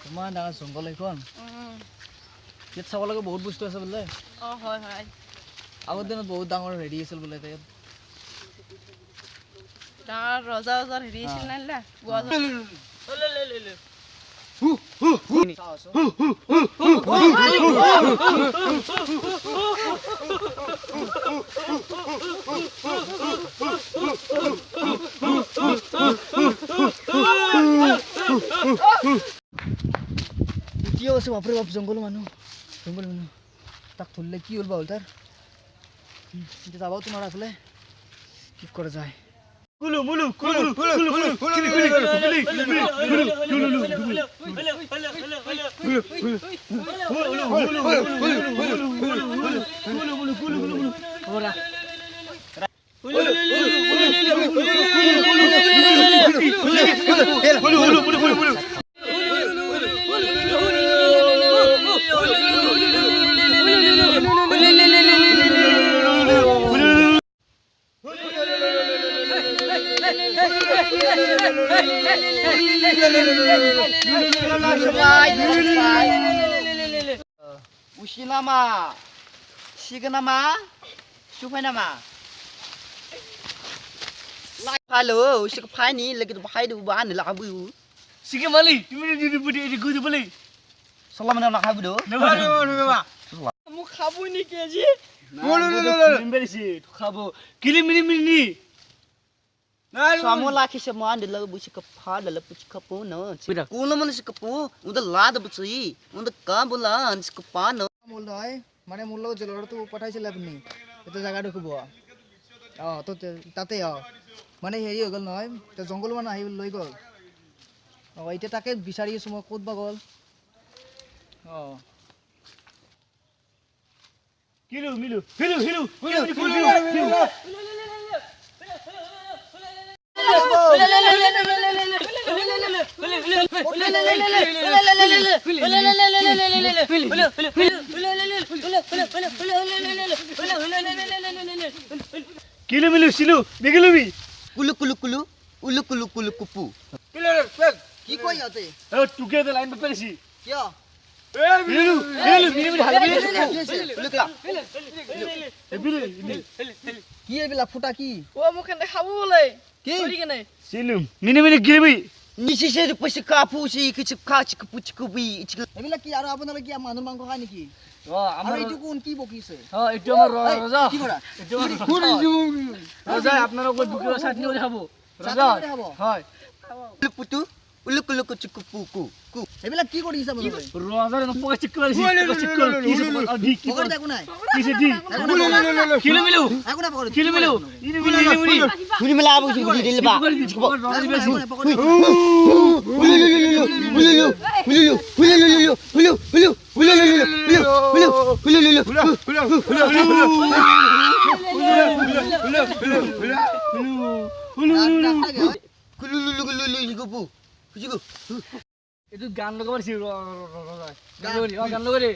Kumanda nga sungkol ikon. Yat sa wala ko বহুত বস্তু আছে বলে। হয় হয়। আগৰ দিনত বহুত ডাঙৰ হেৰি আছিল বলে তাত। ডাঙৰ ৰজা হেৰি আছিল না Kio se बापरे बाप जंगल मानु tak थुल्ले की होल बाउल तर इथे जाबाव तुम्हाला असले की कर जाय Kullu मुलू Kullu Kullu Kullu Usilama, siganama, supainama. Halo, usik pani lagi tu bahai tu bahan ni lakabu. Sige mali, ini budi ini guru beli. Salam nama lakabu tu. Nama. Kamu kamu ni keji? Membeli sih, kamu kirim ini. Samu laki semua anda lagu busik kepa dalam busik kepu no. Kuno mana busik kepu, udah lada busik, udah kabulan busik kepa no. Mulai hai, mana mulai jalur tu pathai sila pun ni. Itu jaga dulu buat. Tu tate ya. Mana heri ogal no, tu jungle mana hai loi gol. Itu take bisari semua kod bagol. Hilu. Kilu silu, begilubi. Kulu kupu. Ki kau ya tu? Together line betul sih. Kya? Hilu, Ki bila futa ki? Oh mungkin dah kamu boleh. Ki? Sorry kan? silu. Mini gilubi. Nisi se pasi kapu si kupu. Bila ki aro apa nala ki amanu mangko kan ki? Aro itu kun ki boki se? Itu আমার রাজা কি করা? রাজা আপনারা কই বুকির চাটনি করে খাবো রাজা হয় পুতু উলুকুলুকু চিকুপুকু কু এবিলা কি কৰি ইসা বলে রাজার নপকা চিক করেছি চিক করে কি সব আর দি কি পকড় দেখো নাই কিসে দি কিলো মিলো আগো না পকড় কিলো মিলো ইনি গুলি মেলা আবু গুলি দিল বা itu গান লগাবার ছিল গান লগারে